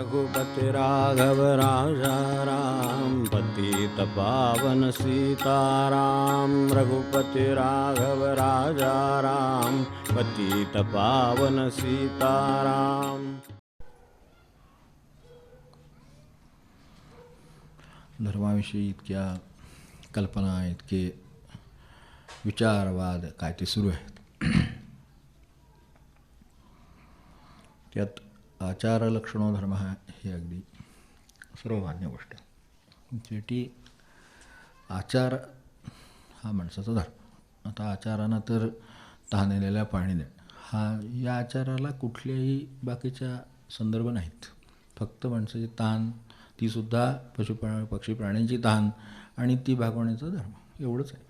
रघुपति राघव राजा राम, पतित पावन सीताराम। रघुपति राघव राजा राम, पतित पावन सीताराम। धर्माविषयी इतक्या कल्पना, इतके विचारवाद काय ते सुरू आहेत. त्यात आचारलक्षणो धर्म हे अगदी सर्वमान्य गोष्ट आहे. शेवटी आचार हा माणसाचा धर्म. आता आचारानं तर तहानलेल्या पाणी देणं हा, या आचाराला कुठल्याही बाकीच्या संदर्भ नाहीत. फक्त माणसाची तहान, तीसुद्धा पक्षी प्राण्यांची तहान, आणि ती भागवण्याचा धर्म, एवढंच आहे.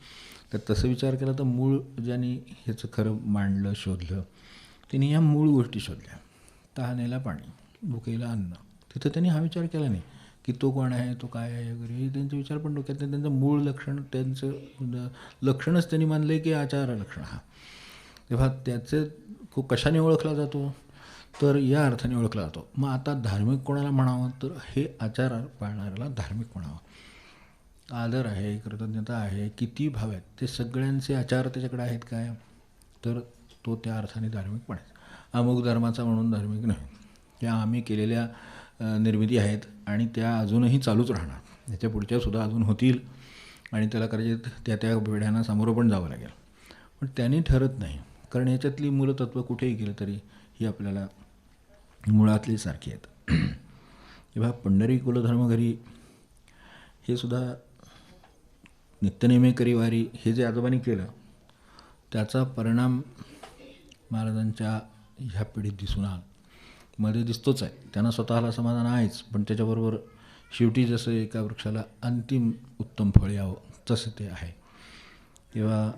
तर तसं विचार केला तर मूळ ज्यांनी ह्याचं खरं मांडलं, शोधलं, त्यांनी ह्या मूळ गोष्टी शोधल्या. तहानेला पाणी, भुकेला अन्न. तिथं त्यांनी हा विचार केला नाही की तो कोण आहे, तो काय आहे वगैरे. हे त्यांचे विचार पण डोक्यात नाही. त्यांचं मूळ लक्षण, त्यांचं लक्षणच त्यांनी मानलं आहे की आचार लक्षण हा. तेव्हा त्याचं खूप कशाने ओळखला जातो, तर या अर्थाने ओळखला जातो. मग आता धार्मिक कोणाला म्हणावं, तर हे आचार पाळणाऱ्याला धार्मिक म्हणावं. आदर आहे, कृतज्ञता आहे, किती भाव आहेत, ते सगळ्यांचे आचार त्याच्याकडे आहेत काय, तर तो त्या अर्थाने धार्मिक पण आहे. अमुक धर्माचा म्हणून धार्मिक नाही. त्या आम्ही केलेल्या निर्मिती आहेत आणि त्या अजूनही चालूच राहणार. याच्या पुढच्यासुद्धा अजून होतील आणि त्याला करायचे त्या पिढ्यांना सामोरं पण जावं लागेल. पण त्यांनी ठरत नाही, कारण याच्यातली मूलतत्त्व कुठेही गेलं तरी ही आपल्याला मुळातली सारखी आहेत. तेव्हा पंढरी कुलधर्म घरी हे सुद्धा नित्यनेमे करी वारी, हे जे आजोबांनी केलं त्याचा परिणाम महाराजांच्या ह्या पिढीत दिसून आला. मध्ये दिसतोच आहे. त्यांना स्वतःला समाधान आहेच, पण त्याच्याबरोबर शेवटी जसं एका वृक्षाला अंतिम उत्तम फळ यावं तसं ते आहे. तेव्हा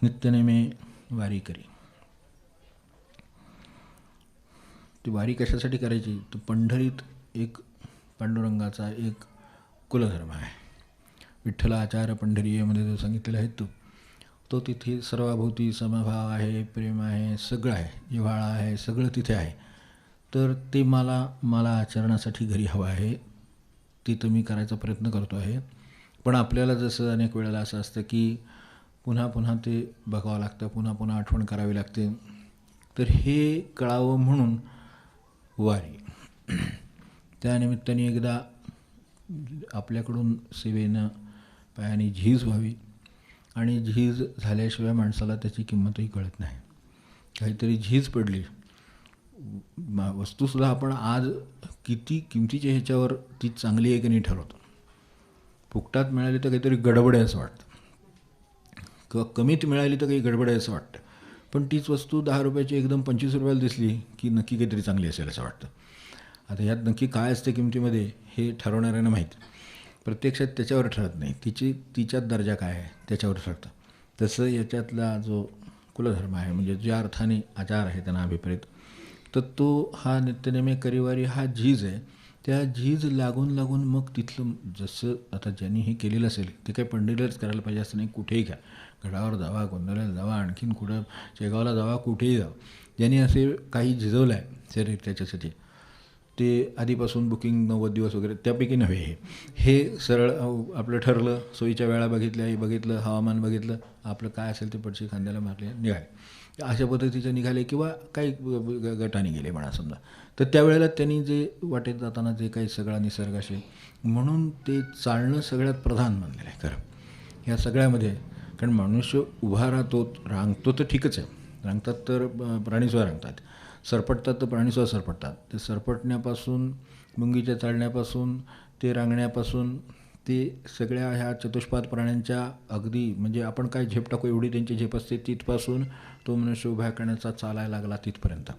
नित्यनेमे वारी करी. ती वारी कशासाठी करायची, तर पंढरीत एक पांडुरंगाचा एक कुलधर्म आहे. विठ्ठल आचार पंढरीमध्ये जो सांगितलेला आहे तो तिथे सर्वाभोवती समभाव आहे, प्रेम आहे, सगळं आहे, जिव्हाळा आहे, सगळं तिथे आहे. तर ते मला आचरणासाठी घरी हवं आहे. ते तर मी करायचा प्रयत्न करतो आहे. पण आपल्याला जसं अनेक वेळेला असं असतं की पुन्हा पुन्हा ते बघावं लागतं, पुन्हा पुन्हा आठवण करावी लागते. तर हे कळावं म्हणून वारी. त्यानिमित्ताने एकदा आपल्याकडून सेवेनं पायाने झीज व्हावी, आणि झीज झाल्याशिवाय माणसाला त्याची किंमतही कळत नाही. काहीतरी झीज पडली, वस्तूसुद्धा आपण आज किती किमतीच्या ह्याच्यावर ती चांगली आहे की नाही ठरवतो. फुकटात मिळाली तर काहीतरी गडबड आहे असं वाटतं, किंवा कमीत मिळाली तर काही गडबड आहे असं वाटतं. पण तीच वस्तू 10 रुपयाची एकदम 25 रुपयाला दिसली की नक्की काहीतरी चांगली असेल असं वाटतं. आता यात नक्की काय असते किमतीमध्ये हे ठरवणाऱ्यांना माहिती. प्रत्यक्षात त्याच्यावर ठरत नाही, तिच्यात दर्जा काय आहे त्याच्यावर ठरतं. तसं याच्यातला जो कुलधर्म आहे, म्हणजे ज्या अर्थाने आचार आहे त्यांना अभिप्रेत, तर तो हा नित्यनेमे करीवारी हा झीज आहे. त्या झीज लागून लागून मग तिथलं जसं आता ज्यांनी हे केलेलं असेल ते काही पंढरीलाच करायला पाहिजे असं नाही. कुठेही घ्या, गडावर जावा, गोंधळाला जावा, आणखीन कुठं शेगावला जावा, कुठेही जावं. ज्यांनी असे काही झिजवलं आहे शरीर त्याच्यासाठी, ते आधीपासून बुकिंग 90 दिवस वगैरे त्यापैकी नव्हे. हे सरळ आपलं ठरलं, सोयीच्या वेळा बघितलं, हवामान बघितलं, आपलं काय असेल ते पडशी खांद्याला मारले, निघाले. अशा पद्धतीचे निघाले, किंवा काही गटाने गेले म्हणा समजा. तर त्यावेळेला त्यांनी जे वाटेत जाताना जे काही सगळा निसर्ग असेल म्हणून ते चालणं सगळ्यात प्रधान मानलेलं आहे खरं ह्या सगळ्यामध्ये. कारण मनुष्य उभा रांगतो तर ठीकच आहे, रांगतात तर प्राणीसुद्धा रांगतात, सरपटतात तर प्राणीसुद्धा सरपटतात. ते सरपटण्यापासून, मुंगीच्या चालण्यापासून, ते रांगण्यापासून, ते सगळ्या ह्या चतुष्पाद प्राण्यांच्या अगदी म्हणजे आपण काय झेप टाकू एवढी त्यांची झेप असते तिथपासून तो मनुष्य उभा करण्याचा चालायला लागला तिथपर्यंत.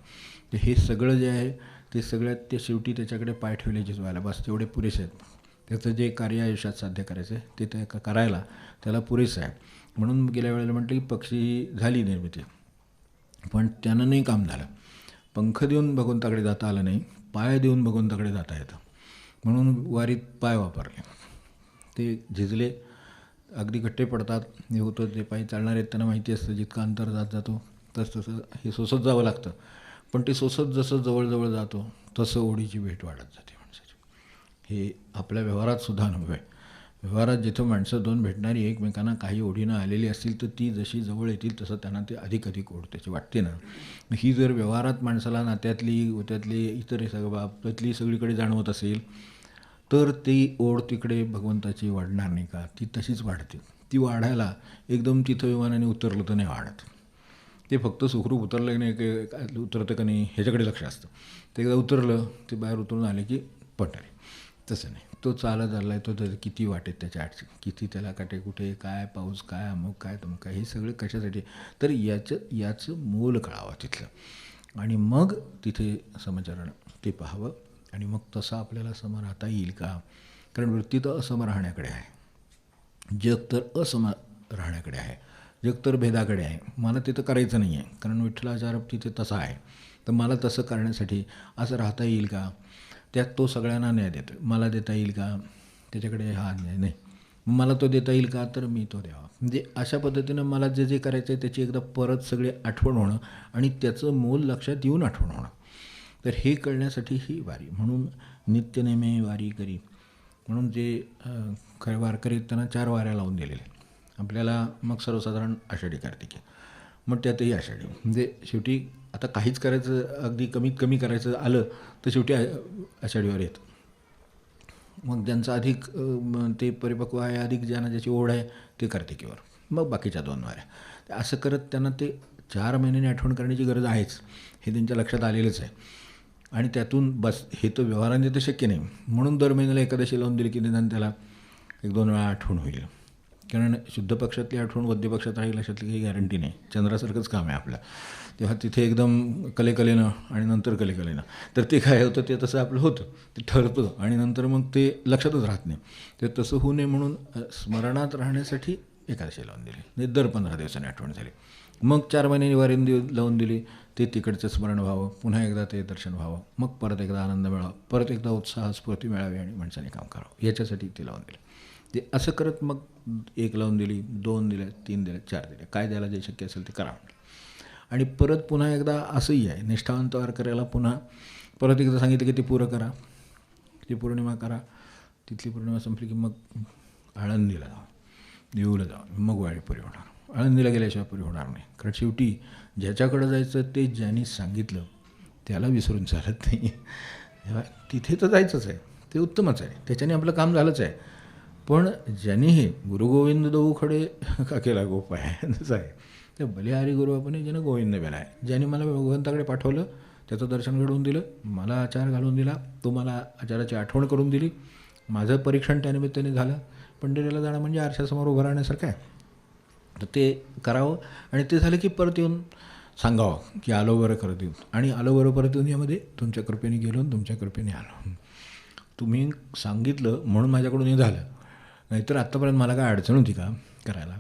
तर हे सगळं जे आहे ते सगळ्यात ते शेवटी त्याच्याकडे पाय ठेवले झिजवायला, बस तेवढे पुरेसे आहेत. त्याचं जे कार्य आयुष्यात साध्य करायचं आहे ते करायला त्याला पुरेसं आहे. म्हणून गेल्या वेळेला म्हटलं की पक्षी झाली निर्मिती, पण त्यानं नाही काम झालं. पंख देऊन भगवंताकडे जाता आलं नाही, पाय देऊन भगवंताकडे जाता येतं. म्हणून वारीत पाय वापरले, ते झिजले, अगदी गट्टे पडतात. हे होतं, ते पायी चालणार आहेत त्यांना माहिती असतं जितकं अंतर जात जातो तसं हे सोसत जावं लागतं. पण ते सोसत जसं जवळजवळ जातो तसं ओढीची भेट वाढत जाते माणसाची. हे आपल्या व्यवहारात सुद्धा अनुभव आहे. व्यवहारात जिथं माणसं दोन भेटणारी एकमेकांना काही ओढीनं आलेली असतील तर ती जशी जवळ येतील तसं त्यांना ते अधिक अधिक ओढ त्याची वाटते ना. ही जर व्यवहारात माणसाला नात्यातली ओत्यातली इतर सगळं बाबतीतली सगळीकडे जाणवत असेल तर ती ओढ तिकडे भगवंताची वाढणार नाही का? ती तशीच वाढते. ती वाढायला एकदम तिथं विमानाने उतरलं तर नाही वाढत. ते फक्त सुखरूप उतरलं की नाही, उतरतं का नाही ह्याच्याकडे लक्ष असतं. ते एकदा उतरलं ते बाहेर उतरून आले की पटारे. तसं नाही, तो चालत आला आहे, तो किती वाटेत त्याच्या अडचण, किती त्याला काटे कुठे काय पाऊस काय अमुक काय तमुक काय, हे सगळं कशासाठी? तर याचं मूल कळावं तिथलं आणि मग तिथे समचरण ते पाहावं आणि मग तसं आपल्याला सम राहता येईल का? कारण वृत्ती तर असम राहण्याकडे आहे, जग तर असम राहण्याकडे आहे, जग तर भेदाकडे आहे. मला तिथं करायचं नाही आहे कारण विठ्ठलाचा आरोप तिथे तसा आहे. तर मला तसं करण्यासाठी असं राहता येईल का? त्यात तो सगळ्यांना न्याय देतो. मला देता येईल का? त्याच्याकडे हा न्याय नाही. मला तो देता येईल का? तर मी तो द्यावा. म्हणजे अशा पद्धतीनं मला जे जे करायचं आहे त्याची एकदा परत सगळी आठवण होणं आणि त्याचं मूल लक्षात येऊन आठवण होणं. तर हे कळण्यासाठी ही वारी. म्हणून नित्यनेमे वारी करी म्हणून जे खरे वारकरी त्यांना 4 वाऱ्या लावून दिलेले आपल्याला. मग सर्वसाधारण आषाढी कार्तिकी, मग त्यातही आषाढी. म्हणजे शेवटी आता काहीच करायचं अगदी कमीत कमी करायचं आलं तर शेवटी आषाढीवर येतं. मग ज्यांचं अधिक ते परिपक्व आहे, अधिक ज्यांना ज्याची ओढ आहे ते कार्तिकीवर, मग बाकीच्या 2 वाऱ्या. असं करत त्यांना ते 4 महिन्यांनी आठवण करण्याची गरज आहेच हे त्यांच्या लक्षात आलेलंच आहे. आणि त्यातून बस हे तर व्यवहाराने तर शक्य नाही, म्हणून दर महिन्याला एकादशी लावून दिली की निदान त्याला 1-2 वेळा आठवण होईल. कारण शुद्ध पक्षातली आठवण वद्य पक्षात राहील अशातली काही गॅरंटी नाही. चंद्रासारखंच काम आहे आपलं. तेव्हा तिथे एकदम कलेकलेनं आणि नंतर कलेकलेनं तर ते काय होतं ते तसं आपलं होतं, ते ठरतं आणि नंतर मग ते लक्षातच राहत नाही. ते तसं होऊ नये म्हणून स्मरणात राहण्यासाठी एकादशी लावून दिली, नाही दर 15 दिवसांनी आठवण झाली. मग 4 महिन्यांनी वारी लावून दिली, ते तिकडचं स्मरण व्हावं, पुन्हा एकदा ते दर्शन व्हावं, मग परत एकदा आनंद मिळावा, परत एकदा उत्साह स्फूर्ती मिळावी आणि माणसाने काम करावं, याच्यासाठी ते लावून दिलं. ते असं करत मग 1 लावून दिली, 2 दिल्या, 3 दिल्या, 4 दिल्या, काय द्यायला जे शक्य असेल ते करावं. आणि परत पुन्हा एकदा असंही आहे, निष्ठावंत वारकऱ्याला पुन्हा परत एकदा सांगितलं की ते पुरं करा, ती पौर्णिमा करा. तिथली पौर्णिमा संपली की मग आळंदीला जावं, देऊला जावं, मग वारी पुरी होणार. आळंदीला गेल्याशिवाय पुरी होणार नाही. कारण शेवटी ज्याच्याकडं जायचं ते ज्यांनी सांगितलं त्याला विसरून चालत नाही. तेव्हा तिथे तर जायचंच आहे, ते उत्तमच आहे, त्याच्याने आपलं काम झालंच आहे. पण ज्यांनी हे गुरुगोविंद दऊ खडे का केला गोपाय जसं आहे ते बलिहारी गुरु आपण ज्यानं गोविंद बेला आहे. ज्याने मला भगवंताकडे पाठवलं, त्याचं दर्शन घडवून दिलं, मला आचार घालून दिला, तो मला आचाराची आठवण करून दिली, माझं परीक्षण त्यानिमित्ताने झालं. पंढरीला जाणं म्हणजे आरशासमोर उभं राहण्यासारखं आहे. तर ते करावं आणि ते झालं की परत येऊन सांगावं की आलो बरं करत येऊन, आणि आलो बरं परत येऊन यामध्ये तुमच्या कृपेने गेलो आणि तुमच्या कृपेने आलो. तुम्ही सांगितलं म्हणून माझ्याकडून हे झालं, नाहीतर आत्तापर्यंत मला काय अडचण होती का करायला?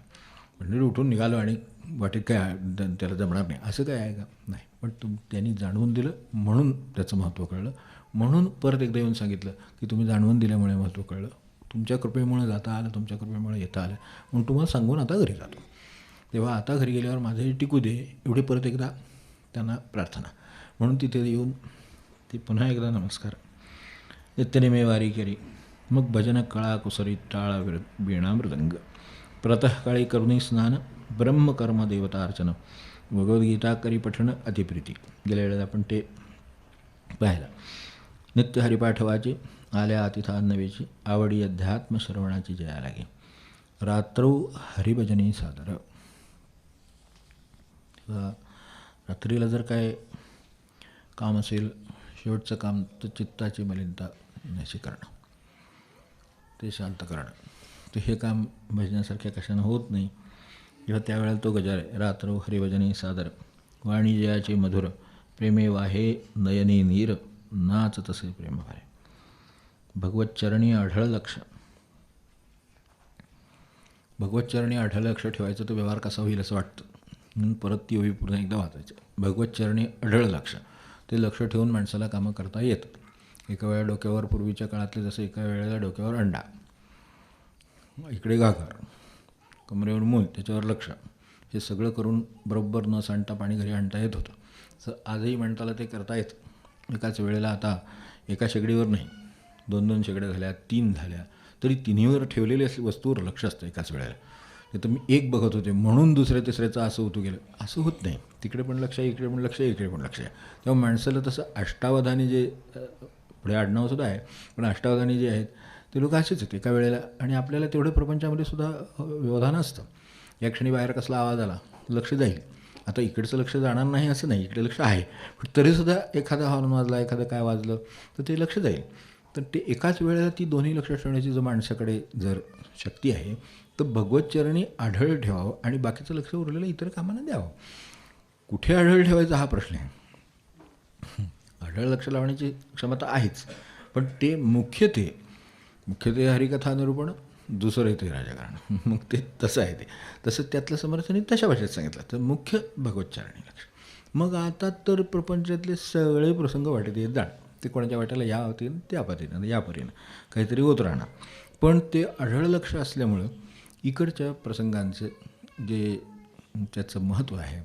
म्हणजे उठून निघालो आणि वाटेत काय त्याला जमणार नाही असं काय आहे का? नाही. पण त्यांनी जाणवून दिलं म्हणून त्याचं महत्त्व कळलं, म्हणून परत एकदा येऊन सांगितलं की तुम्ही जाणवून दिल्यामुळे महत्त्व कळलं, तुमच्या कृपेमुळे जाता आलं, तुमच्या कृपेमुळे येता आलं, म्हणून तुम्हाला सांगून आता घरी जातो. तेव्हा आता घरी गेल्यावर माझंही टिकू दे एवढी परत एकदा त्यांना प्रार्थना. म्हणून तिथे येऊन ती पुन्हा एकदा नमस्कार, नित्यनेमे वारी केली. मग भजन कळा कुसरी टाळा वीणा मृदंग, प्रातःकाळी करुणी स्नान, ब्रह्मकर्म देवता अर्चन, भगवद्गीता करी पठण अतिप्रीती. गेल्या वेळेला आपण ते पाहिलं. नित्य हरिपाठवाची आल्या अतिथा नवेची, आवडी अध्यात्म श्रवणाची जया लागे, रात्रौ हरिभजनी सादर. रात्रीला जर काय काम असेल, शेवटचं काम तर चित्ताची मलिनता नाशी करणं, ते शांत करणं, तर हे काम भजनासारख्या कशानं होत नाही. किंवा त्यावेळेला तो गजार आहे, रात्र हरिभजनी सादर, वाणी जयाचे मधुर, प्रेमे वाहे नयनी नीर, नाच तसे प्रेम भारे, भगवतचरणी आढळ लक्ष. भगवतचरणी आढळ लक्ष ठेवायचं, तो व्यवहार कसा होईल असं वाटतं, म्हणून परत ती ओवी पूर्ण एकदा वाचायचं. भगवतचरणी आढळ लक्ष, ते लक्ष ठेवून माणसाला कामं करता येतात. एका वेळा डोक्यावर पूर्वीच्या काळातले जसं एका वेळेला डोक्यावर अंडा, इकडे घागर, कमरेवर मूल, त्याच्यावर लक्ष, हे सगळं करून बरोबर न सांडता पाणी घरी आणता येत होतं. आजही म्हणताला ते करतायत. एकाच वेळेला आता एका शेगडीवर नाही, 2-2 शेगड्या झाल्या, 3 झाल्या, तरी तिन्हीवर ठेवलेली असली वस्तूवर लक्ष असतं एकाच वेळेला. नाही तर मी एक बघत होते म्हणून दुसऱ्या तिसऱ्याचं असं होतं गेलं, असं होत नाही. तिकडे पण लक्ष आहे, इकडे पण लक्ष आहे, इकडे पण लक्ष आहे. तेव्हा माणसाला तसं अष्टावधानी जे पुढे आडनावसुद्धा आहे, पण अष्टावधानी जे आहेत ते लोक असेच आहेत एका वेळेला. आणि आपल्याला तेवढं प्रपंचामध्ये सुद्धा व्यवधान असतं. या क्षणी बाहेर कसला आवाज आला, लक्ष जाईल. आता इकडचं लक्ष जाणार नाही असं नाही, इकडे लक्ष आहे, पण तरीसुद्धा एखादा हॉर्न वाजला, एखादं काय वाजलं तर ते लक्ष जाईल. तर ते एकाच वेळेला ती दोन्ही लक्ष ठेवण्याची जर माणसाकडे जर शक्ती आहे तर भगवतचरणी आढळ ठेवावं आणि बाकीचं लक्ष उरलेलं इतर कामांना द्यावं. कुठे आढळ ठेवायचा हा प्रश्न आहे. आढळ लक्ष लावण्याची क्षमता आहेच, पण ते मुख्य ते हरिकथा निरूपण, दुसरं ते राजकारण. मग ते तसं आहे. ते तसं त्यातलं समर्थांनी तशा भाषेत सांगितलं. तर मुख्य भगवतचरणी लक्ष. मग आता तर प्रपंचातले सगळे प्रसंग वाटेत येत जाणार. ते कोणाच्या वाट्याला या पद्धतीनं, त्या पद्धतीनं, या परीनं काहीतरी होत राहणार. पण ते आढळ लक्ष असल्यामुळं इकडच्या प्रसंगांचं जे त्याचं महत्त्व आहे,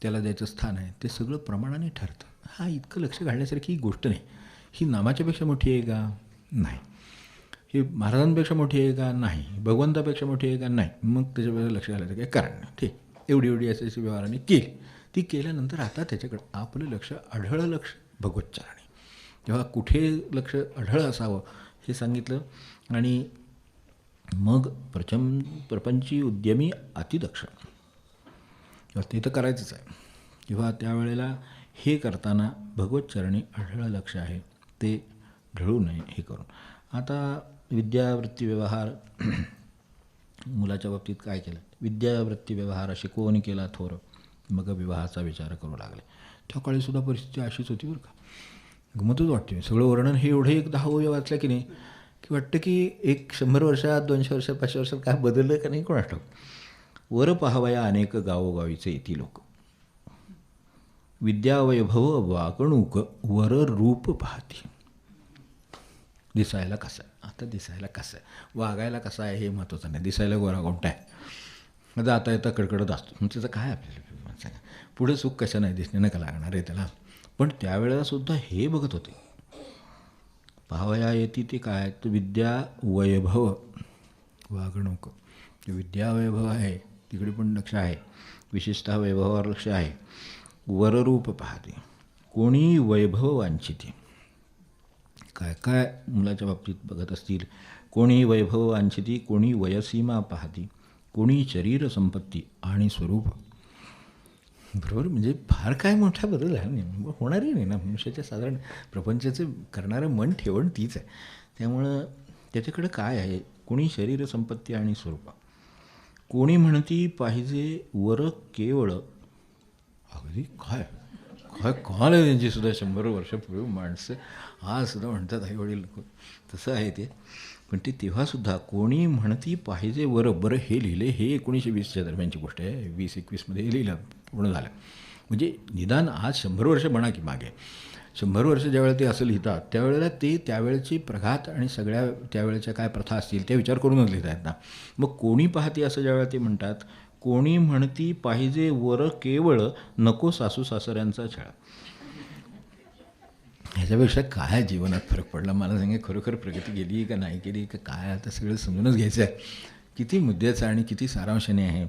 त्याला द्यायचं स्थान आहे, ते सगळं प्रमाणाने ठरतं. हा इतकं लक्ष घालण्यासारखी ही गोष्ट नाही. ही नामाच्यापेक्षा मोठी आहे का? नाही. ही महाराजांपेक्षा मोठी आहे का? नाही. भगवंतापेक्षा मोठी आहे का? नाही. मग त्याच्यापेक्षा लक्ष घालायचं काही कारण नाही. ठीक, एवढी अशी व्यवहाराने केली. ती केल्यानंतर आता त्याच्याकडं आपलं लक्ष आढळ लक्ष भगवतचरणी. तेव्हा कुठे लक्ष आढळ असावं हे सांगितलं. आणि मग प्रपंची उद्यमी अतिदक्ष, ते तर करायचंच आहे. किंवा त्यावेळेला हे करताना भगवतचरणी आढळ लक्ष आहे ते ढळू नये हे करून. आता विद्यावृत्ती व्यवहार मुलाच्या बाबतीत काय केलं, विद्यावृत्ती व्यवहार शिकवून केला थोर, मग विवाहाचा विचार करू लागले. त्या काळीसुद्धा परिस्थिती अशीच होती बरं का. गमतच वाटते. सगळं वर्णन हे एवढं एक 10 ओव्या वाचलं की नाही की वाटतं की एक 100 वर्षात, 200 वर्षात, 500 वर्षात काय बदललं का नाही कोणास ठाऊक. वर पाहावया अनेक गावोगावीचे येती लोक, विद्यावैभव वागणूक वर रूप पाहती. दिसायला कसं आहे, आता दिसायला कसं आहे, वागायला कसं आहे हे महत्त्वाचं नाही. दिसायला गोरा गोमटा आहे, मग आता येता कडकडत असतो, मग त्याचं काय आपल्याला सांगा. पुढे सुख कशा नाही दिसणे नका लागणार आहे त्याला. पण त्यावेळेलासुद्धा हे बघत होते. पाहावया येते ते काय, तर विद्या वैभव वागणूक. विद्यावैभव आहे तिकडे पण लक्ष आहे, विशेषतः वैभवावर लक्ष आहे. वररूप पाहते, कोणी वैभव वांछिते. काय काय मुलाच्या बाबतीत बघत असतील. कोणी वैभव वांछिती, कोणी वयसीमा पाहती, कोणी शरीर संपत्ती आणि स्वरूप. बरोबर, म्हणजे फार काय मोठा बदल आहे नाही, होणारही नाही ना. मनुष्याच्या साधारण प्रपंचाचं करणारं मन ठेवण तीच आहे. त्यामुळं त्याच्याकडं काय आहे, कोणी शरीर संपत्ती आणि स्वरूप. कोणी म्हणती पाहिजे वर केवळ. अगदी काय काय कमाल आहे त्यांचीसुद्धा. 100 वर्षापूर्वी माणसं आज सुद्धा म्हणतात आई वडील लोक, तसं आहे ते. पण ते तेव्हासुद्धा कोणी म्हणती पाहिजे वर. बरं, हे लिहिले हे 1920च्या दरम्यानची गोष्ट आहे. 20-21मध्ये हे लिहिलं, पूर्ण झालं. म्हणजे निदान आज 100 वर्ष म्हणा की मागे 100 वर्ष ज्यावेळेला ते असं लिहितात त्यावेळेला ते त्यावेळेची प्रघात आणि सगळ्या त्यावेळेच्या काय प्रथा असतील त्या विचार करूनच लिहित आहेत ना. मग कोणी पाहते असं ज्यावेळेला ते म्हणतात, कोणी म्हणती पाहिजे वर केवळ, नको सासू सासऱ्यांचा छळ. ह्याच्यापेक्षा काय जीवनात फरक पडला मला सांगा. खरोखर प्रगती केली का नाही केली का काय, आता सगळं समजूनच घ्यायचं आहे. किती मुद्द्याचं आणि किती सारांशाने आहे.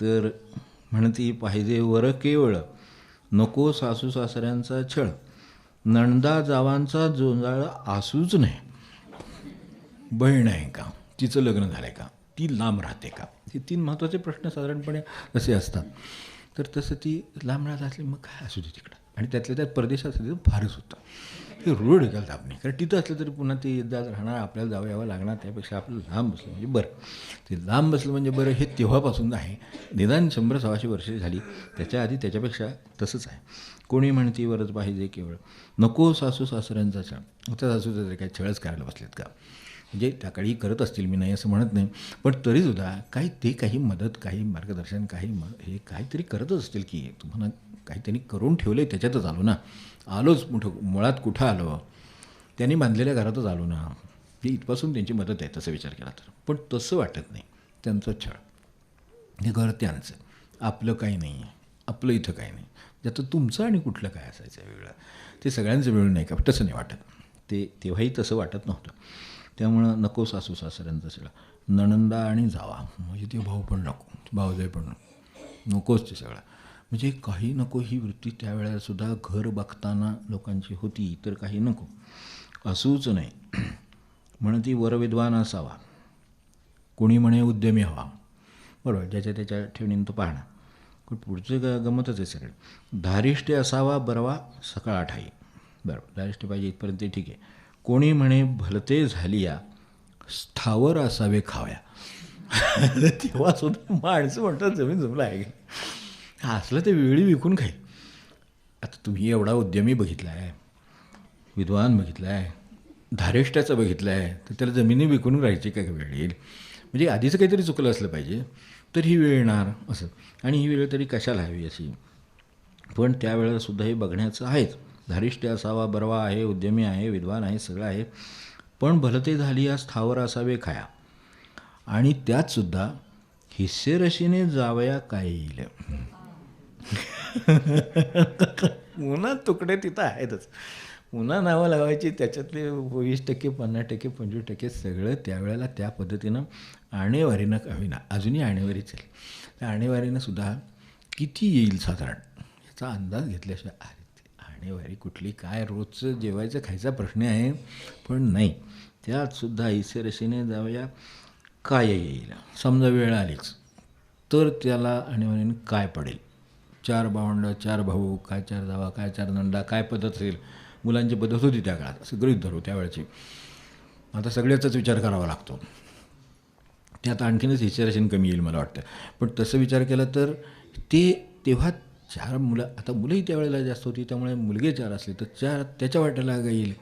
तर म्हणती पाहिजे वर केवळ, नको सासू सासऱ्यांचा छळ, नणदा जावांचा जोंजाळ आसूच नाही. बहीण आहे का, तिचं लग्न झालं आहे का, ती लांब राहते का, हे 3 महत्त्वाचे प्रश्न साधारणपणे असे असतात. तर तसं ती लांब राहत असली मग काय असू दे तिकडं. आणि त्यातल्या त्यात परदेशात असले तर फारच होतं. हे रूढ डोक्याला ताप नाही, कारण तिथं असलं तरी पुन्हा ते जात राहणार, आपल्याला जावं यावं लागणार. त्यापेक्षा आपलं लांब बसलं म्हणजे बरं. ते लांब बसलं म्हणजे बरं हे तेव्हापासून आहे. निदान 100-125 वर्षे झाली. त्याच्या आधी त्याच्यापेक्षा तसंच आहे. कोणी म्हणते वरच पाहिजे केवळ, नको सासू सासऱ्यांचा छळ. आता सासू सासरे काय छळच करायला बसलेत का? म्हणजे त्या काळी करत असतील, मी नाही असं म्हणत नाही, पण तरीसुद्धा काही मदत, काही मार्गदर्शन, हे काहीतरी करतच असतील की. तुम्हाला काही त्यांनी करून ठेवलं आहे त्याच्यातच आलो ना. आलोच मुळात कुठं आलो, त्यांनी बांधलेल्या घरातच आलो ना. ही इथपासून त्यांची मदत आहे तसं विचार केला तर. पण तसं वाटत नाही. त्यांचं छळ, हे घर त्यांचं, आपलं काही नाही आहे, आपलं इथं काही नाही. ज्याचं तुमचं आणि कुठलं काय असायचं वेगळं, ते सगळ्यांचं मिळून नाही का, तसं नाही वाटत. ते तेव्हाही तसं वाटत नव्हतं. त्यामुळं नको सासू सासऱ्यांचं सगळं, नणंदा आणि जावा, म्हणजे ते भाऊ पण नको, भाऊजाई पण नकोच ते सगळं. म्हणजे काही नको ही वृत्ती त्यावेळेलासुद्धा घर बघताना लोकांची होती, तर काही नको असूच नाही. म्हणून ती वरविद्वान असावा, कोणी म्हणे उद्यमी हवा, बरोबर, ज्याच्या त्याच्या ठेवणीनं तो पाहणं. पण पुढचं गमतच आहे सगळे. धारिष्ट असावा बरवा सकाळ ठाई, बरोबर, धारिष्ट पाहिजे इथपर्यंत ठीक आहे. कोणी म्हणे भलते झालिया स्थावर असावे खाव्या. तेव्हा सुद्धा माणसं म्हणतात जमीन जमलं आहे का, असलं ते वेळी विकून खाईल. आता तुम्ही एवढा उद्यमी बघितला आहे, विद्वान बघितला आहे, धारिष्ट्याचं बघितलं आहे, तर त्याला जमिनी विकून राहायची काय वेळ येईल. म्हणजे आधीचं काहीतरी चुकलं असलं पाहिजे, तर ही वेळ येणार असं. आणि ही वेळ तरी कशाला हवी अशी. पण त्यावेळेलासुद्धा हे बघण्याचं आहेच. धारिष्ट असावा बरवा आहे, उद्यमी आहे, विद्वान आहे, सगळं आहे. पण भलते झाली या स्थावर असावे खाया, आणि त्यातसुद्धा हिस्सेरशीने जावया काय येईल. पुन्हा तुकडे तिथं आहेतच. पुन्हा नावं लावायची, त्याच्यातले 20%, 50%, 25% सगळं त्यावेळेला त्या पद्धतीनं आणेवारीनं कवीना, अजूनही आणेवारीच आहे. त्या आणेवारीनं सुद्धा किती येईल साधारण याचा अंदाज घेतल्याशिवाय, अरे आणेवारी कुठली काय, रोजचं जेवायचं खायचा प्रश्न आहे. पण नाही, त्यातसुद्धा हिस्सेरशीने जावया काय येईल. समजा वेळ आलीच तर त्याला आणेवारीनं काय पडेल. 4 भावंडं, 4 भाऊ, काय 4 जावा, काय 4 नंदा, काय पद्धत असेल. मुलांची पद्धत होती त्या काळात, सगळीच धरू त्यावेळेची. आता सगळ्याचाच विचार करावा लागतो. त्यात आणखीनच हिस्सेरेशन कमी येईल मला वाटतं. पण तसं विचार केला तर ते तेव्हा 4 मुलं, आता मुलंही त्यावेळेला जास्त होती, त्यामुळे मुलगे 4 असले तर 4 त्याच्या वाट्याला येईल.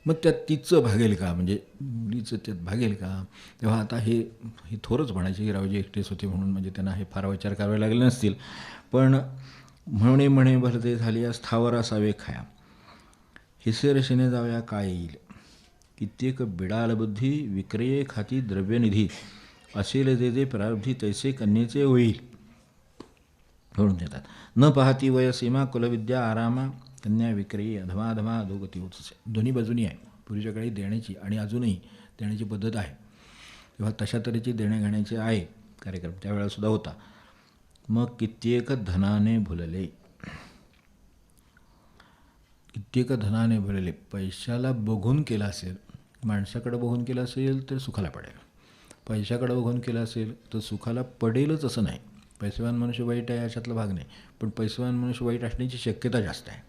मग त्यात तिचं भागेल का, म्हणजे मुलीचं त्यात भागेल का. तेव्हा आता हे थोरंच म्हणायचे की रावजी एकटेच होते म्हणून, म्हणजे त्यांना हे फार विचार करावे लागले नसतील. पण म्हणे भरते झाली स्थावर असावे खाया, हिस्सेरशीने जाव्या काय येईल. कित्येक बिडाल बुद्धी विक्रये खाती द्रव्यनिधी, असेल जे जे प्रारब्धी तैसे कन्येचे होईल. म्हणून देतात. न पाहती वय सीमा कुलविद्या आरामा, कन्या विक्रयी अधमाधमा अधोगती होत. दोन्ही बाजूनी आहे. पूर्वीच्या काळी देण्याची आणि अजूनही देण्याची पद्धत आहे. तेव्हा तशा तऱ्हेची देण्याघेण्याचे आहे कार्यक्रम त्यावेळेलासुद्धा होता. मग कित्येक धनाने भुलले, कित्येक धनाने भुलले, पैशाला बघून केला असेल, माणसाकडं बघून केलं असेल तर सुखाला पडेल. पैशाकडं बघून केलं असेल तर सुखाला पडेलच असं नाही. पैसेवान मनुष्य वाईट आहे अशातला भाग नाही, पण पैसेवान मनुष्य वाईट असण्याची शक्यता जास्त आहे.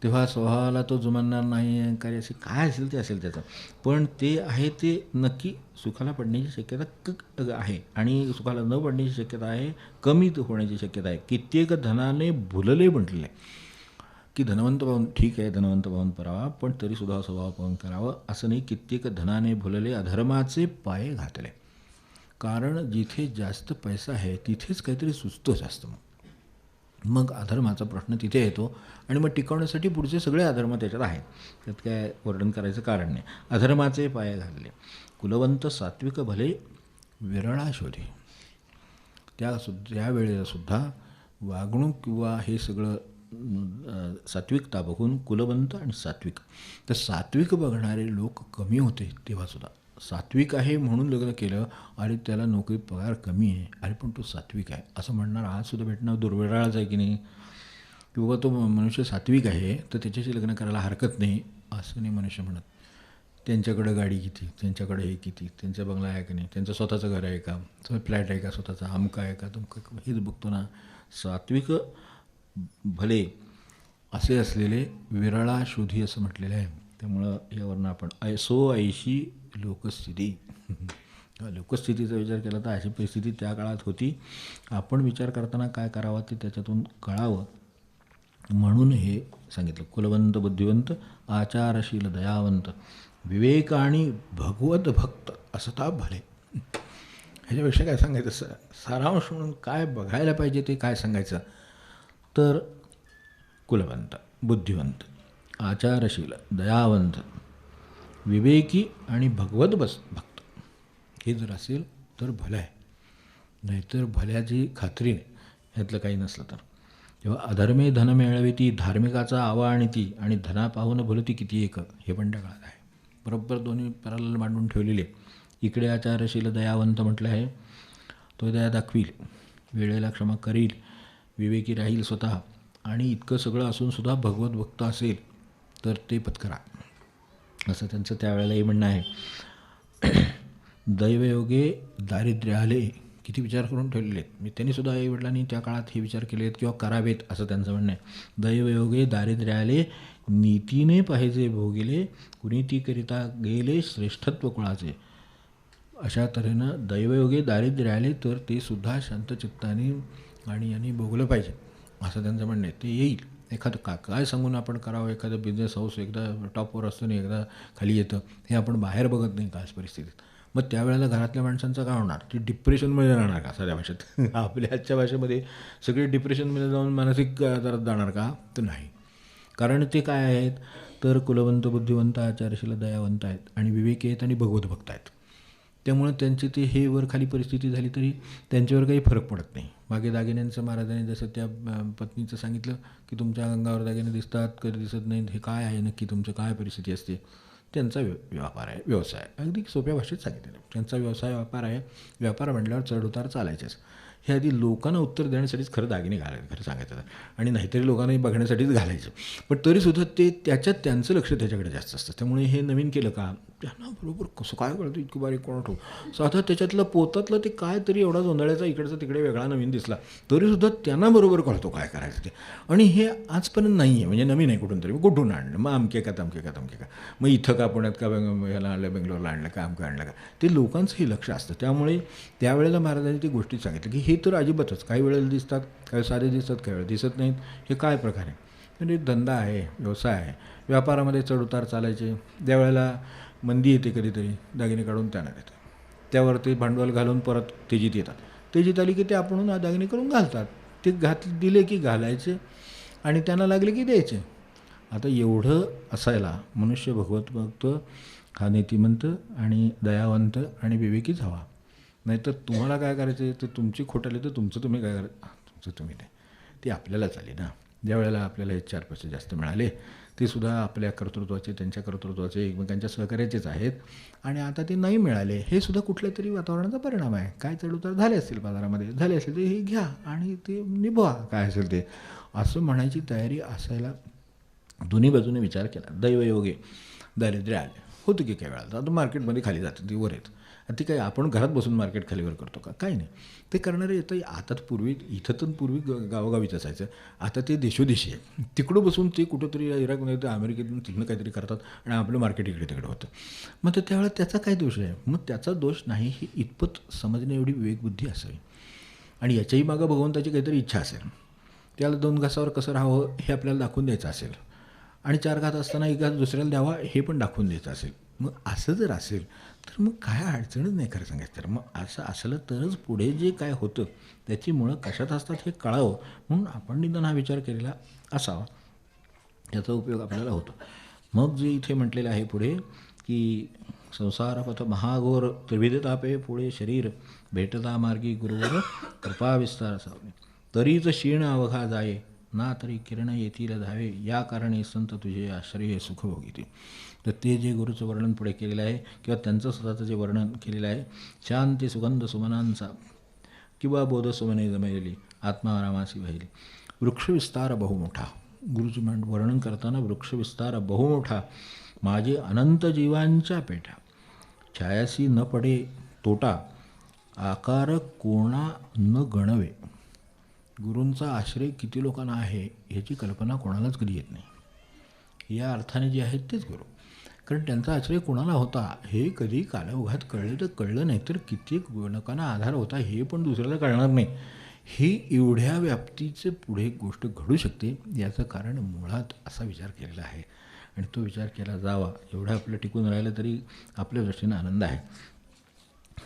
तेव्हा स्वभावाला तो जुमानणार नाही, कार्य असेल काय असेल ते असेल त्याचं, पण ते आहे ते नक्की सुखाला पडण्याची शक्यता आहे, आणि सुखाला न पडण्याची शक्यता आहे, कमी होण्याची शक्यता आहे. कित्येक धनाने भुलले म्हटलेलं आहे की धनवंत पाहून, ठीक आहे धनवंत पाहून करावा, पण तरीसुद्धा स्वभाव पाहून करावं असं नाही. कित्येक धनाने भुलले अधर्माचे पाये घातले. कारण जिथे जास्त पैसा आहे तिथेच काहीतरी सुचतं जास्त, मग अधर्माचा प्रश्न तिथे येतो. आणि मग टिकवण्यासाठी पुढचे सगळे अधर्म त्याच्यात आहेत, त्यात काय वर्णन करायचं कारण नाही. अधर्माचे पाये घातले, कुलवंत सात्विक भले विरळा शोधे. त्या वेळेलासुद्धा वागणूक किंवा हे सगळं सात्विकता बघून कुलवंत आणि सात्विक, तर सात्विक बघणारे लोक कमी होते तेव्हासुद्धा. सात्विक आहे म्हणून लग्न केलं, अरे त्याला नोकरी पगार कमी आहे, अरे पण तो सात्विक आहे असं म्हणणार आजसुद्धा भेटणं दुर्विरळच आहे की नाही. किंवा तो मनुष्य सात्विक आहे तर त्याच्याशी लग्न करायला हरकत नाही असं नाही मनुष्य म्हणत. त्यांच्याकडं गाडी किती, त्यांच्याकडे हे किती, त्यांचा बंगला आहे का नाही, त्यांचं स्वतःचं घर आहे का, फ्लॅट आहे का स्वतःचा, अमका आहे का तुमकं, हेच बघतो ना. सात्विक भले असे असलेले विरळा शोधी असं म्हटलेलं आहे. त्यामुळं यावरनं आपण ऐसो ऐशी लोकस्थिती, लोकस्थितीचा विचार केला तर अशी परिस्थिती त्या काळात होती. आपण विचार करताना काय करावं ते त्याच्यातून कळावं म्हणून हे सांगितलं. कुलवंत बुद्धिवंत आचारशील दयावंत, विवेक आणि भगवत भक्त असता भले. ह्याच्यापेक्षा काय सांगायचं, सारांश म्हणून काय बघायला पाहिजे ते काय सांगायचं तर कुलवंत, बुद्धिवंत, आचारशील, दयावंत, विवेकी आणि भगवत भक्त हे जर असेल तर भलं आहे. नाहीतर भल्याची खात्री नाही ह्यातलं काही नसलं तर. तेव्हा अधर्मे धन मिळविती, धार्मिकाचा आवा आणती आणि धना पाहून भलती किती एक, हे पण त्या काळात आहे. बरोबर दोन्ही पॅरलल मांडून ठेवलेले. इकडे आचारशील दयावंत म्हटलं आहे, तो दया दाखवील, वेळेला क्षमा करील, विवेकी राहील स्वतः, आणि इतकं सगळं असूनसुद्धा भगवत भक्त असेल तर ते पत्करा, असं त्यांचं त्यावेळेलाही म्हणणं आहे. दैवयोगे दारिद्र्य आले, किती विचार करून ठेवलेले आहेत. मी त्यांनीसुद्धा आईवडिलांनी त्या काळात हे विचार केलेत किंवा करावेत, असं त्यांचं म्हणणं आहे. दैवयोगे दारिद्र्य आले, नीतीने पाहिजे भोगिले, कुनीतीकरिता गेले श्रेष्ठत्व कुळाचे. अशा तऱ्हेनं दैवयोगे दारिद्र्य आले तर ते सुद्धा शांतचित्ताने आणि यांनी भोगलं पाहिजे, असं त्यांचं म्हणणं आहे. ते येईल. एखादं काय सांगून आपण करावं, एखादं बिझनेस हाऊस एकदा टॉपवर असतो आणि एकदा खाली येतं, हे आपण बाहेर बघत नाही काच परिस्थितीत. मग त्यावेळेला घरातल्या माणसांचं काय होणार? ते डिप्रेशनमध्ये राहणार का साध्या भाषेत? आपल्या आजच्या भाषेमध्ये सगळे डिप्रेशनमध्ये जाऊन मानसिक आजारात जाणार का? तर नाही. कारण ते काय आहेत तर कुलवंत, बुद्धिवंत, आचारशील, दयावंत आहेत आणि विवेकी आहेत आणि भगवत भक्त आहेत. त्यामुळे त्यांची ते हे वर खाली परिस्थिती झाली तरी त्यांच्यावर काही फरक पडत नाही. मागे दागिन्यांचं महाराजांनी जसं त्या पत्नीचं सांगितलं की तुमच्या अंगावर दागिने दिसतात, कधी दिसत नाहीत, हे काय आहे नक्की, तुमचं काय परिस्थिती असते? त्यांचा व्यापार आहे, व्यवसाय. अगदी सोप्या भाषेत सांगितलं. त्यांचा व्यवसाय व्यापार आहे. व्यापार म्हटल्यावर चढउतार चालायचेच. हे आधी लोकांना उत्तर देण्यासाठीच खरं दागिने घालायचे, खरं सांगायचं तर, आणि नाहीतरी लोकांनाही बघण्यासाठीच घालायचं. पण तरीसुद्धा ते त्यांचं लक्ष त्याच्याकडे जास्त असतं. त्यामुळे हे नवीन केलं का त्यांना बरोबर कसं काय कळतं, इतकं बारीक कोण ठेवू. साधा त्याच्यातलं पोतातलं ते काय तरी एवढा जोंधळ्याचा इकडचा तिकडे वेगळा नवीन दिसला तरीसुद्धा त्यांना बरोबर कळतो काय करायचं ते. आणि हे आजपर्यंत नाही आहे, म्हणजे नवीन आहे कुठून तरी. कुठून आणलं मग, अमके का तमके का तमके का, मग इथं का पुण्यात का ह्याला आणलं, बेंगलोरला आणलं का, अमकं आणलं का, ते लोकांचं हे लक्ष असतं. त्यामुळे त्यावेळेला महाराजांनी ती गोष्टी सांगितलं की हे तर अजिबातच, काही वेळेला दिसतात, काही साधे दिसतात, काही वेळेला दिसत नाहीत. हे काय प्रकार आहे? म्हणजे धंदा आहे, व्यवसाय आहे, व्यापारामध्ये चढउतार चालायचे. त्यावेळेला मंदी येते, कधीतरी दागिने काढून त्यांना देतात, त्यावर ते भांडवल घालून परत तेजीत येतात. तेजीत आली की ते आपण दागिने करून घालतात. ते दिले की घालायचे आणि त्यांना लागले की द्यायचे. आता एवढं असायला मनुष्य भगवत भक्त हा नीतिमंत आणि दयावंत आणि विवेकीच हवा. नाहीतर तुम्हाला काय करायचं आहे, तर तुमची खोट आली तर तुमचं तुम्ही काय करायचं, तुमचं तुम्ही नाही, ती आपल्यालाच आली ना. ज्या वेळेला आपल्याला हे 4 पैसे जास्त मिळाले ते सुद्धा आपल्या कर्तृत्वाचे, त्यांच्या कर्तृत्वाचे, एकमेकांच्या सहकार्याचेच आहेत. आणि आता ते नाही मिळाले, हे सुद्धा कुठल्या तरी वातावरणाचा परिणाम आहे. काय चढउतार झाले असतील बाजारामध्ये, झाले असेल ते हे घ्या आणि ते निभवा, काय असेल ते, असं म्हणायची तयारी असायला दोन्ही बाजूने विचार केला. दैवयोगे दारिद्र्य आले होतं की काही वेळा. आता मार्केटमध्ये खाली जातं, ती वर येतं. ती काही आपण घरात बसून मार्केट खालीवर करतो का? काही नाही. ते करणारे येतं. आता पूर्वी इथं तर पूर्वी गावोगावीच असायचं, आता ते देशोदेशी आहे. तिकडं बसून ते कुठंतरी इराकमध्ये तर अमेरिकेतून तिकडनं काहीतरी करतात आणि आपलं मार्केट इकडे तिकडे होतं. मग तर त्यावेळेला त्याचा काय दोष आहे? मग त्याचा दोष नाही, ही इतपत समजणे एवढी विवेकबुद्धी असावी. आणि याच्याही मागं भगवंताची काहीतरी इच्छा असेल. त्याला 2 घासावर कसं राहावं हे आपल्याला दाखवून द्यायचं असेल, आणि 4 घास असताना 1 घास दुसऱ्याला द्यावा हे पण दाखवून द्यायचं असेल. मग असं जर असेल तर मग काय अडचणच नाही खरं सांगायचं तर. मग असं असलं तरच पुढे जे काय होतं त्याची मुळं कशात असतात हे कळावं, म्हणून आपण निदान हा विचार केलेला असावा, त्याचा उपयोग आपल्याला होतो. मग जे इथे म्हटलेलं आहे पुढे की संसारपथ महाघोर त्रिविध तापे, पुढे शरीर भेटता मार्गी गुरुवर कृपा विस्तार सावले, तरीच क्षीण अवघा जाये, ना तरी किरण येतील धावे, या कारणे संत तुझे आश्रय सुख भोगिते. तर ते जे गुरुचं वर्णन पुढे केलेलं आहे किंवा त्यांचं स्वतःचं जे वर्णन केलेलं आहे, शांती सुगंध सुमनांचा किंवा बोध सुमने जमेली, आत्मा रामासी व्हायली, वृक्षविस्तार बहुमोठा. गुरुचं वर्णन करताना वृक्षविस्तार बहुमोठा, माझे अनंत जीवांच्या पेठा, छायासी न पडे तोटा, आकार कोणा न गणवे. गुरूंचा आश्रय किती लोकांना आहे ह्याची कल्पना कोणालाच कधी येत नाही. या अर्थाने जे आहेत तेच गुरु, कारण त्यांचा आश्रय कोणाला होता हे कधी कालावघात कळले तर कळलं नाही, तर कित्येक लोकांना आधार होता हे पण दुसऱ्याला कळणार नाही. हे एवढ्या व्याप्तीचे पुढे गोष्ट घडू शकते याचं कारण मुळात असा विचार केलेला आहे, आणि तो विचार केला जावा. एवढं आपलं टिकून राहिलं तरी आपल्या दृष्टीनं आनंद आहे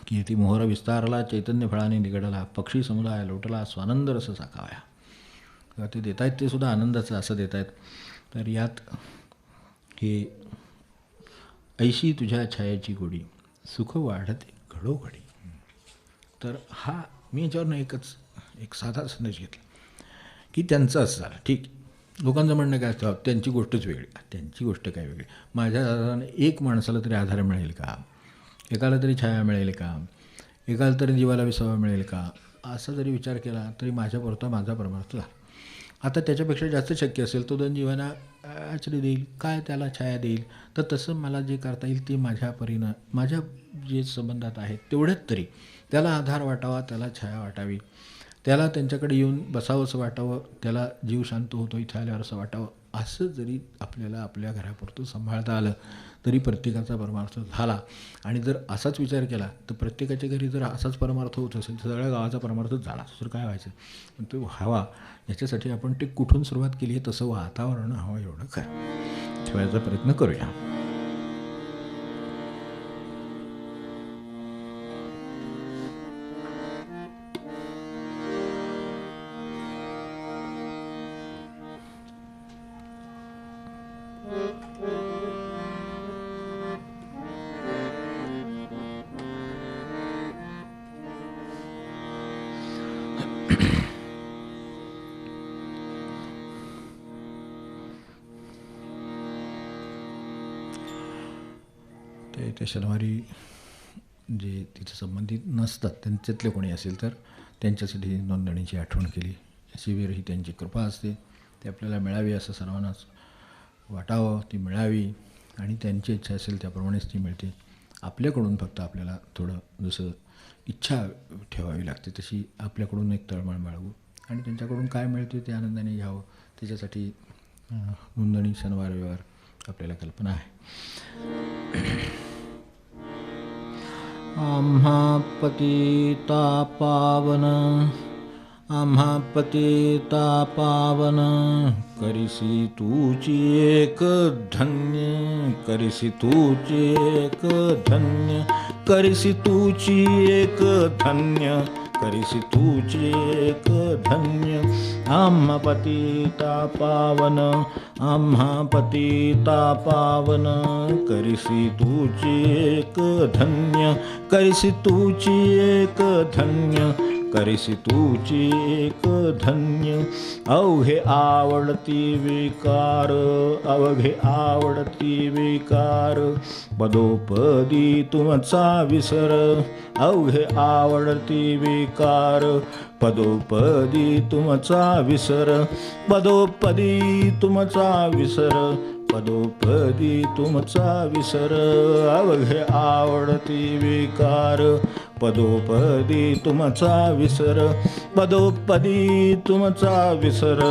की ती मोहर विस्तारला, चैतन्य फळाने निगडला, पक्षी समुदाय लोटला, स्वानंद रस साकाव्या. तेव्हा ते देत आहेत ते सुद्धा आनंदाचं असं देत आहेत. तर यात हे ऐशी तुझ्या छायाची गोडी, सुख वाढते घडोघडी. तर हा मी याच्यावरनं एक साधा संदेश घेतला की त्यांचंच झालं. ठीक, लोकांचं म्हणणं काय असतं, त्यांची गोष्टच वेगळी. त्यांची गोष्ट काय वेगळी? माझ्या आधाराने एक माणसाला तरी आधार मिळेल का? एकाला तरी छाया मिळेल का? एकाला तरी जीवाला विसावा मिळेल का? असा जरी विचार केला तरी माझ्यापुरता माझा परमार्थ झाला. आता त्याच्यापेक्षा जास्त शक्य असेल तो 2 जीवांना आश्रय देईल, काय त्याला छाया देईल. तर तसं मला जे करता येईल ते माझ्या परीनं, माझ्या जे संबंधात आहेत तेवढ्याच तरी त्याला आधार वाटावा, त्याला छाया वाटावी, त्याला त्यांच्याकडे येऊन बसावंसं वाटावं, त्याला जीव शांत होतो इथं आल्यावर असं वाटावं. असं जरी आपल्याला आपल्या घरापुरतं सांभाळता आलं तरी प्रत्येकाचा परमार्थ झाला. आणि जर असाच विचार केला तर प्रत्येकाच्या घरी जर असाच परमार्थ होत असेल तर सगळ्या गावाचा परमार्थ झाला. तर काय व्हायचं? पण तो हवा, याच्यासाठी आपण ते कुठून सुरुवात केली आहे तसं वातावरण हवं एवढं काय ठेवायचा प्रयत्न करूया. त्या शनिवारी जे तिथे संबंधित नसतात त्यांच्यातले कोणी असेल तर त्यांच्यासाठी नोंदणीची आठवण केली. शिबिर ही त्यांची कृपा असते, ती आपल्याला मिळावी असं सर्वांनाच वाटावं, ती मिळावी आणि त्यांची इच्छा असेल त्याप्रमाणेच ती मिळते. आपल्याकडून फक्त आपल्याला थोडं जसं इच्छा ठेवावी लागते तशी आपल्याकडून एक तळमळ बाळगू आणि त्यांच्याकडून काय मिळते ते आनंदाने घ्यावं. त्याच्यासाठी नोंदणी शनिवार रविवार आपल्याला कल्पना आहे. आम्हा पतिता पावन, आम्हा पतिता पावन, करिसी तूची एक धन्य, करिसी तूची एक धन्य, करिसी तूची एक धन्य, करिसी तूची एक धन्य. आम्हा पतिता पावन, आम्हा पतिता पावन, करिसी तूची एक धन्य, करिसी तूची एक धन्य, करिसी तूची एक धन्य. अवघे आवडती विकार, अवघे आवडती विकार, पदोपदी तुमचा विसर, अवघे आवडती विकार, पदोपदी तुमचा विसर, पदोपदी तुमचा विसर, पदोपदी तुमचा विसर. अवघे आवडती विकार, पदोपदी तुमचा विसर, पदोपदी तुमचा विसर,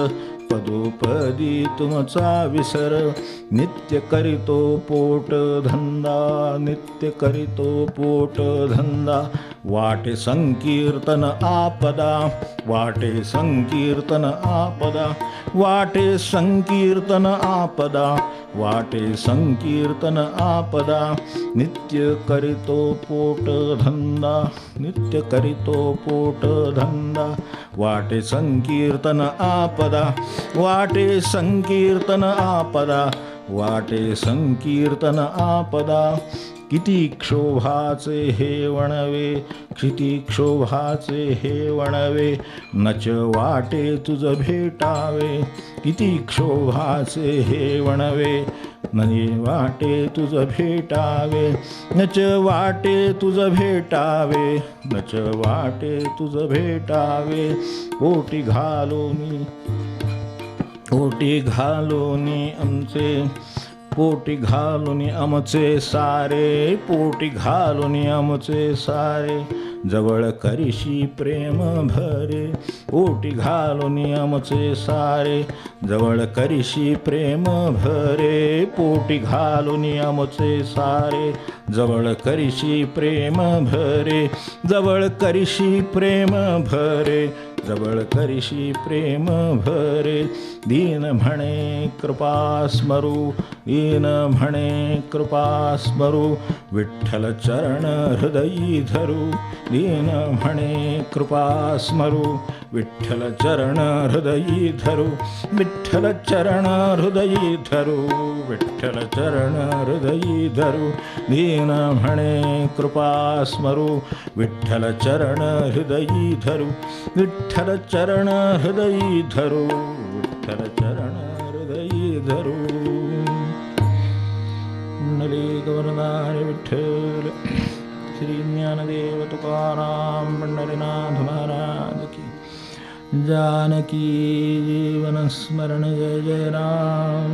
पदोपदी तुमचा विसर. नित्य करीतो पोट धंदा, नित्य करीतो पोट धंदा, वाटे संकीर्तन आपदा, वाटे संकीर्तन आपदा, वाटे संकीर्तन आपदा, वाटे संकीर्तन आपदा. नित्य करीतो पोट धंदा, नित्य करीतो पोट धंदा, वाटे संकीर्तन आपदा, वाटे संकीर्तन आपदा, वाटे संकीर्तन आपदा. किती क्षोभाचे हे वणवे, किती क्षोभाचे हे वणवे, नच वाटे तुझ भेटावे, किती क्षोभाचे हे वणवे, नये वाटे तुझ भेटावे, नच वाटे तुझ भेटावे, नच वाटे तुझ भेटावे. ओटी घालोनी, ओटी घालोनी आमचे, पोटी घालून आमचे सारे, पोटी घालून आमचे सारे, जवळ करिशी प्रेम भरे, पोटी घालून आमचे सारे, जवळ करिशी प्रेम भरे, पोटी घालून आमचे सारे, जवळ करिशी प्रेम भरे, जवळ करिशी प्रेम भरे, जवळ करिशी प्रेम भरे. दीन म्हणे कृपा स्मरू, दीन म्हणे कृपा स्मरू विठ्ठल चरण हृदयी धरू दीन म्हणे कृपा स्मरू विठ्ठल चरण हृदयी धरू विठ्ठल चरण हृदयी धरू विठ्ठल चरण हृदयी धरू दीन म्हणे कृपा स्मरू विठ्ठल चरण हृदयी धरू विठ्ठल चरण हृदयी धरू विठ्ठल चरण हृदयी धरू पुंडलिक वरदारी विठ्ठल श्री ज्ञानदेव तुकाराम पंढरीनाथ महाराज की जानकी जीवन स्मरण जय जय राम.